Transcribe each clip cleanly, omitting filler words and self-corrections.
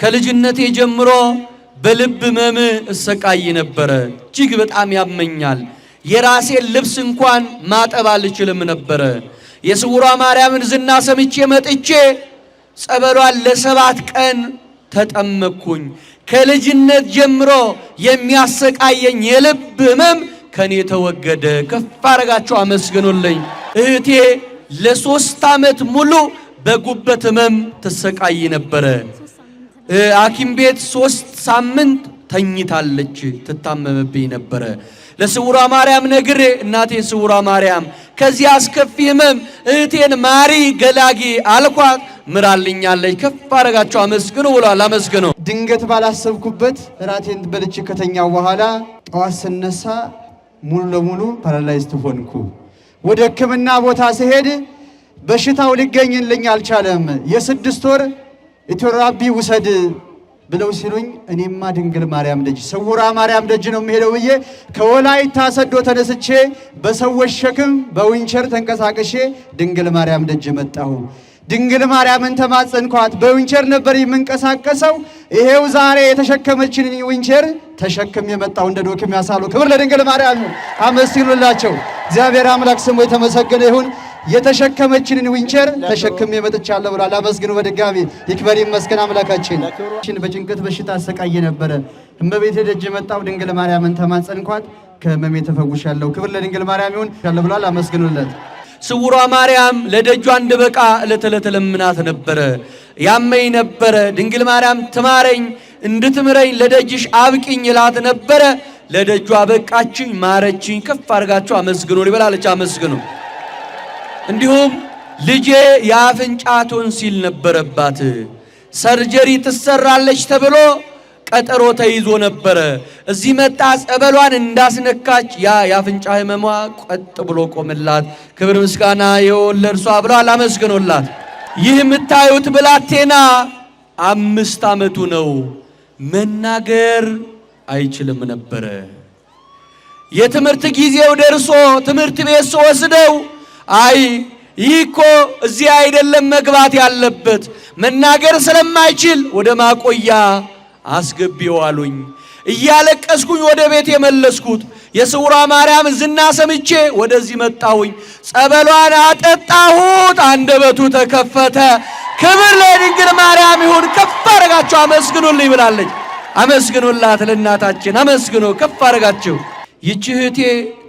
ከልጅነቴ ጀምሮ በልብ ህመም እሰቃይ ነበረ። እጅግ በጣም ያመኛል። የራሴን ልብስ እንኳን ማጠብ አልችልም ነበረ። የስውሯ ማርያምን ዝና ሰምቼ መጥቼ ጸበሏን ለ7 ቀን ተጠመቅኩኝ። ከልጅነት ጀምሮ የሚያሰቃየኝ የልብ ህመም ከኔ ተወገደ። ከፍ አረጋችሁ አመስግኑልኝ። እህቴ ለ3 ዓመት ሙሉ በጉበት ህመም ትሰቃይ ነበረ። ሐኪም ቤት 3 ሳምንት ተኝታለች፣ ትታመምብኝ ነበረ። ለስውሯ ማርያም ነግሬ እናቴ ስውሯ ማርያም ከዚህ አስከፊ ህመም እህቴን ማሪ ገላጊ አልኳት፣ ምራልኛለች። ከፍ አረጋችሁ አመስግኑ ብሏል። አመስግኑ። ድንገት ባላሰብኩበት ራቴን በልቼ ከተኛው በኋላ ጠዋት ስነሳ ሙሉ ለሙሉ ፓራላይዝድ ሆንኩ። ወደ ሕክምና ቦታ ሲሄድ በሽታው ሊገኝልኝ አልቻለም። የ6 ወር ኢትዮራቢ ውሰድ ብለው ሲሉኝ እኔማ ድንግል ማርያም ደጅ ስውሯ ማርያም ደጅ ነው የምሄደው ብዬ ከወላይታ ሰዶ ተነስቼ በሰዎች ሸክም በዊንቸር ተንቀሳቅሼ ድንግል ማርያም ደጅ መጣሁ። ድንግል ማርያምን ተማጸንኳት። በዊንቸር ነበር የምንቀሳቀሰው። ይሄው ዛሬ የተሸከመችን ዊንቸር ተሸክም የመጣው እንደ ዶክም ያሳሉ። ክብር ለድንግል ማርያም አመስግኑላቸው። እግዚአብሔር አምላክ ስሙ የተመሰገነ ይሁን። የተሸከመችንን ዊንቸር ተሸክም የመጥቻለሁ ብሏል። አመስግኑ በድጋሚ ይክበር ይመስገን አምላካችን። በጭንቀት በሽታ አሰቃየ ነበረ። እመቤቴ ደጅ የመጣው ድንግል ማርያምን ተማጸንኳት፣ ከህመሜ ተፈውሻለሁ። ክብር ለድንግል ማርያም ይሁን ብሏል። አመስግኑለት። ስውሯ ማርያም ለደጇ እንድበቃ ዕለት ዕለት ለምናት ነበረ። ያመኝ ነበረ። ድንግል ማርያም ትማረኝ፣ እንድትምረኝ ለደጅሽ አብቂኝ ይላት ነበረ። ለደጇ በቃችኝ፣ ማረችኝ። ከፍ አድርጋችሁ አመስግኑ ይበላለች። አመስግኑ። እንዲሁም ልጄ የአፍንጫ ቶንሲል ነበረባት። ሰርጀሪ ትሰራለች ተብሎ ቀጠሮ ተይዞ ነበረ። እዚህ መጣ። ጸበሏን እንዳስነካች የአፍንጫ ህመሟ ቀጥ ብሎ ቆመላት። ክብር ምስጋና ይሁን ለእርሷ ብለዋል። አመስግኑላት። ይህ የምታዩት ብላቴና 5 ዓመቱ ነው። መናገር አይችልም ነበረ። የትምህርት ጊዜው ደርሶ ትምህርት ቤት ወስደው አይ ይህ እኮ እዚህ አይደለም መግባት ያለበት፣ መናገር ስለማይችል ወደ ማቆያ አስገቢው አሉኝ። እያለቀስኩኝ ወደ ቤት የመለስኩት የስውሯ ማርያም ዝና ሰምቼ ወደዚህ መጣሁኝ። ጸበሏን አጠጣሁት፣ አንደበቱ ተከፈተ። ክብር ለድንግል ማርያም ይሁን። ከፍ አረጋችሁ አመስግኑልኝ ብላለች። አመስግኑላት ለእናታችን አመስግኑ። ከፍ አረጋችሁ። ይህች እህቴ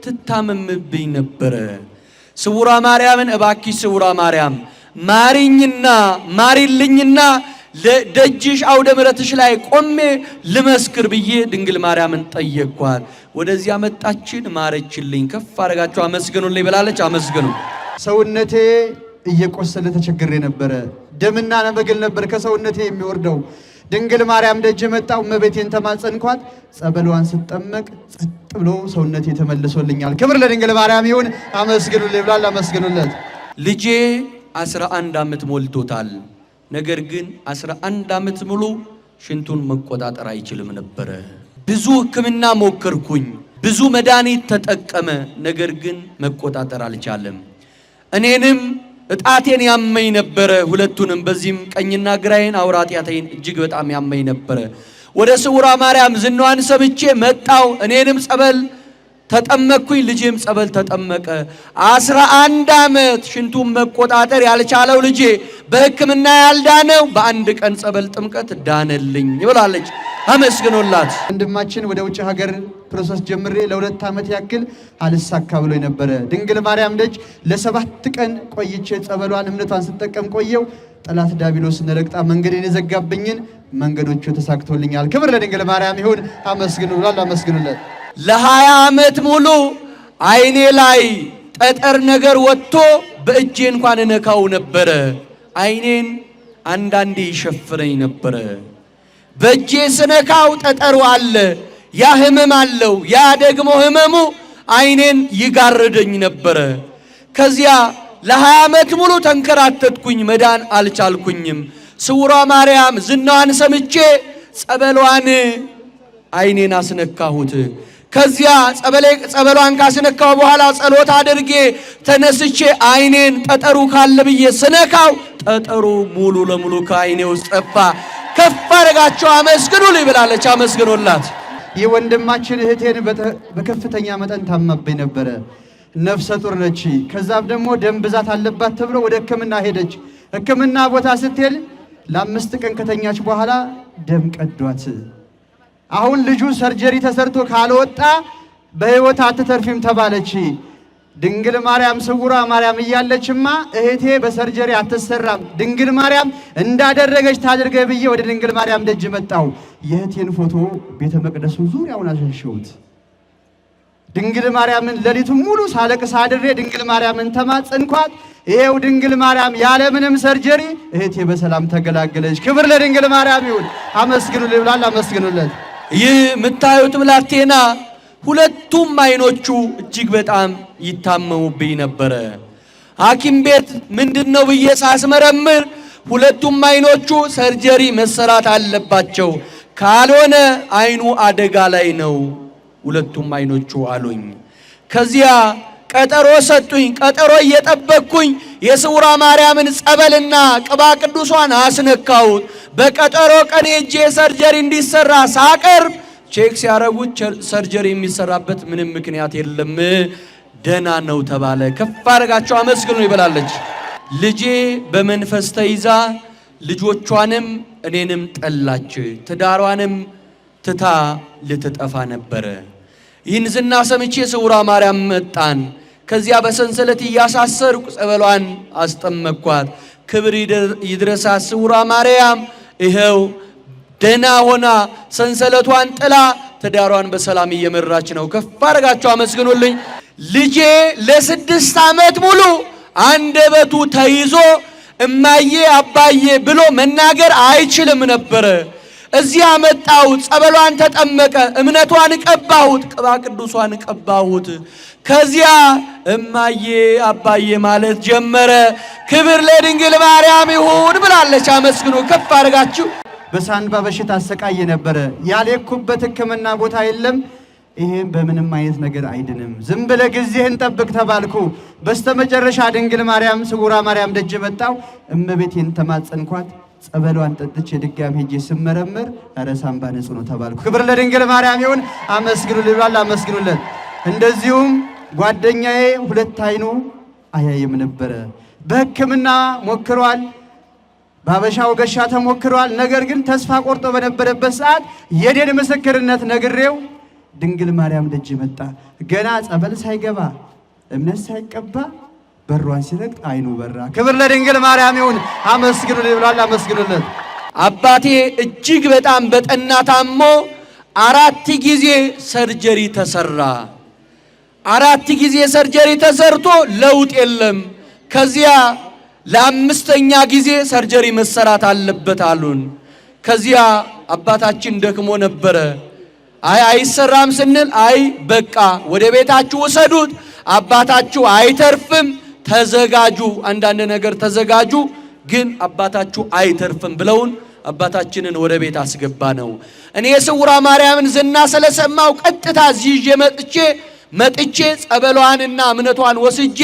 ትታመምብኝ ነበረ። ስውሯ ማርያምን እባክሽ ስውሯ ማርያም ማሪኝና ማሪልኝና ለደጅሽ አውደ ምሕረትሽ ላይ ቆሜ ልመስክር ብዬ ድንግል ማርያምን ጠየቅኳት። ወደዚያ መጣችን፣ ማረችልኝ። ከፍ አረጋችሁ አመስግኑልኝ ብላለች። አመስግኑ። ሰውነቴ እየቆሰለ ተቸግሬ ነበረ። ደምና ነበግል ነበር ከሰውነቴ የሚወርደው። ድንግል ማርያም ደጅ መጣው። እመቤቴን ተማጸንኳት። ጸበሏን ስጠመቅ ጸጥ ብሎ ሰውነቴ ተመልሶልኛል። ክብር ለድንግል ማርያም ይሁን። አመስግኑልኝ ብሏል። አመስግኑለት። ልጄ 11 ዓመት ሞልቶታል። ነገር ግን 11 ዓመት ሙሉ ሽንቱን መቆጣጠር አይችልም ነበረ። ብዙ ሕክምና ሞከርኩኝ፣ ብዙ መድኃኒት ተጠቀመ። ነገር ግን መቆጣጠር አልቻለም። እኔንም እጣቴን ያመኝ ነበረ፣ ሁለቱንም በዚህም ቀኝና ግራዬን አውራጢያቴን እጅግ በጣም ያመኝ ነበረ። ወደ ስውሯ ማርያም ዝናዋን ሰምቼ መጣው። እኔንም ጸበል ተጠመቅኩኝ፣ ልጄም ጸበል ተጠመቀ። 11 ዓመት ሽንቱን መቆጣጠር ያልቻለው ልጄ በሕክምና ያልዳነው በአንድ ቀን ጸበል ጥምቀት ዳነልኝ ይብላለች። አመስግኖላት። ወንድማችን ወደ ውጭ ሀገር ፕሮሰስ ጀምሬ ለ2 ዓመት ያክል አልሳካ ብሎ ነበረ። ድንግል ማርያም ደጅ ለ7 ቀን ቆይቼ ጸበሏን እምነቷን ስጠቀም ቆየው። ጠላት ዲያብሎስ ነረቅጣ መንገዴን የዘጋብኝን መንገዶቹ ተሳክቶልኛል። ክብር ለድንግል ማርያም ይሁን። አመስግኑ ብሏል። አመስግኑለት። ለ20 ዓመት ሙሉ አይኔ ላይ ጠጠር ነገር ወጥቶ በእጄ እንኳን እነካው ነበረ። አይኔን አንዳንዴ ይሸፍረኝ ነበረ። በእጄ ስነካው ጠጠሩ አለ፣ ያ ህመም አለው። ያ ደግሞ ህመሙ አይኔን ይጋርደኝ ነበረ። ከዚያ ለ20 ዓመት ሙሉ ተንከራተትኩኝ፣ መዳን አልቻልኩኝም። ስውሯ ማርያም ዝናዋን ሰምቼ ጸበሏን አይኔን አስነካሁት። ከዚያ ጸበሏን ካስነካው በኋላ ጸሎት አድርጌ ተነስቼ አይኔን ጠጠሩ ካለ ብዬ ስነካው ጠጠሩ ሙሉ ለሙሉ ከአይኔ ውስጥ ጠፋ። ከፍ አደረጋቸው አመስግኑልኝ ብላለች። አመስግኑላት። የወንድማችን እህቴን በከፍተኛ መጠን ታማብኝ ነበረ። ነፍሰ ጡር ነች። ከዛም ደግሞ ደም ብዛት አለባት ተብሎ ወደ ሕክምና ሄደች። ሕክምና ቦታ ስትሄድ ለ5 ቀን ከተኛች በኋላ ደም ቀዷት። አሁን ልጁ ሰርጀሪ ተሰርቶ ካልወጣ በሕይወት አትተርፊም ተባለች። ድንግል ማርያም ስውሯ ማርያም እያለችማ እህቴ በሰርጀሪ አትሰራም፣ ድንግል ማርያም እንዳደረገች ታድርገ ብዬ ወደ ድንግል ማርያም ደጅ መጣው። የእህቴን ፎቶ ቤተ መቅደሱ ዙሪያውን አሸሸሁት። ድንግል ማርያምን ሌሊቱን ሙሉ ሳለቅስ አድሬ ድንግል ማርያምን ተማጸንኳት። ይሄው ድንግል ማርያም ያለምንም ሰርጀሪ እህቴ በሰላም ተገላገለች። ክብር ለድንግል ማርያም ይሁን። አመስግኑልኝ ብሏል። አመስግኑለት። ይህ የምታዩት ብላቴና ሁለቱም አይኖቹ እጅግ በጣም ይታመሙብኝ ነበረ። ሐኪም ቤት ምንድነው ብዬ ሳስመረምር ሁለቱም አይኖቹ ሰርጀሪ መሰራት አለባቸው፣ ካልሆነ አይኑ አደጋ ላይ ነው ሁለቱም አይኖቹ አሉኝ። ከዚያ ቀጠሮ ሰጡኝ። ቀጠሮ እየጠበቅኩኝ የስውሯ ማርያምን ጸበልና ቅባ ቅዱሷን አስነካሁት። በቀጠሮ ቀን ሄጄ ሰርጀሪ እንዲሰራ ሳቀርብ ቼክ ሲያረጉት ሰርጀሪ የሚሰራበት ምንም ምክንያት የለም፣ ደና ነው ተባለ። ከፍ አደረጋቸው አመስግኑ ይበላለች። ልጄ በመንፈስ ተይዛ ልጆቿንም እኔንም ጠላች፣ ትዳሯንም ትታ ልትጠፋ ነበረ። ይህን ዝና ሰምቼ ስውሯ ማርያም መጣን። ከዚያ በሰንሰለት እያሳሰርኩ ጸበሏን አስጠመቅኳት። ክብር ይድረሳት ስውሯ ማርያም ይኸው ደና ሆና ሰንሰለቷን ጥላ ትዳሯን በሰላም እየመራች ነው። ከፍ አድርጋችሁ አመስግኑልኝ። ልጄ ለ6 ዓመት ሙሉ አንደበቱ ተይዞ እማዬ አባዬ ብሎ መናገር አይችልም ነበረ። እዚያ መጣሁት፣ ጸበሏን ተጠመቀ፣ እምነቷን ቀባሁት፣ ቅባ ቅዱሷን ቀባሁት። ከዚያ እማዬ አባዬ ማለት ጀመረ። ክብር ለድንግል ማርያም ይሁን ብላለች። አመስግኑ ከፍ አድርጋችሁ። በሳንባ በሽታ አሰቃየ ነበረ። ያልኩበት ሕክምና ቦታ የለም። ይሄም በምንም አይነት ነገር አይድንም፣ ዝም ብለ ጊዜህን ጠብቅ ተባልኩ። በስተመጨረሻ ድንግል ማርያም ስውሯ ማርያም ደጅ መጣው። እመቤቴን ተማጸንኳት። ጸበሏን ጠጥቼ ድጋሚ ሄጄ ስመረመር ኧረ ሳንባ ንጹህ ነው ተባልኩ። ክብር ለድንግል ማርያም ይሁን። አመስግኑልኝ ብሏል። አመስግኑለት። እንደዚሁም ጓደኛዬ 2 አይኑ አያይም ነበረ። በሕክምና ሞክሯል፣ ባበሻው ገሻ ተሞክሯል። ነገር ግን ተስፋ ቆርጦ በነበረበት ሰዓት የደን ምስክርነት ነግሬው ድንግል ማርያም ደጅ መጣ። ገና ጸበል ሳይገባ እምነት ሳይቀባ በሯን ሲረግጥ አይኑ በራ። ክብር ለድንግል ማርያም ይሁን። አመስግኑልኝ ብሏል። አመስግኑለት። አባቴ እጅግ በጣም በጠና ታሞ 4 ጊዜ ሰርጀሪ ተሰራ። 4 ጊዜ ሰርጀሪ ተሰርቶ ለውጥ የለም። ከዚያ ለ5ኛ ጊዜ ሰርጀሪ መሰራት አለበት አሉን። ከዚያ አባታችን ደክሞ ነበረ። አይሰራም ስንል በቃ ወደ ቤታችሁ ወሰዱት፣ አባታችሁ አይተርፍም፣ ተዘጋጁ፣ አንዳንድ ነገር ተዘጋጁ፣ ግን አባታችሁ አይተርፍም ብለውን አባታችንን ወደ ቤት አስገባ ነው። እኔ ስውሯ ማርያምን ዝና ስለሰማው ቀጥታ ይዤ መጥቼ ጸበሏንና እምነቷን ወስጄ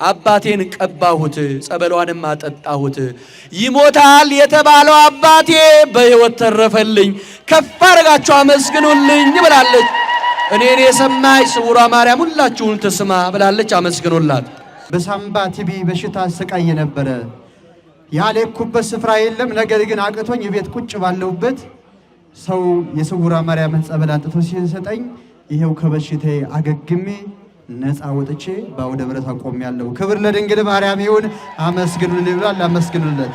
አባቴን ቀባሁት፣ ጸበሏንም አጠጣሁት። ይሞታል የተባለው አባቴ በሕይወት ተረፈልኝ። ከፍ አድርጋችሁ አመስግኑልኝ ብላለች። እኔን የሰማች ስውሯ ማርያም ሁላችሁን ትስማ ብላለች። አመስግኑላት። በሳምባ ቲቢ በሽታ አሰቃየ ነበረ። ያልኩበት ስፍራ የለም። ነገር ግን አቅቶኝ የቤት ቁጭ ባለውበት ሰው የስውሯ ማርያምን ጸበል አጥቶ ሲሰጠኝ ይሄው ከበሽታዬ አገግሜ ነፃ ወጥቼ በአውደ ምሕረት አቆሜያለሁ። ክብር ለድንግል ማርያም ይሁን። አመስግኑልኝ ብሏል። አመስግኑለት።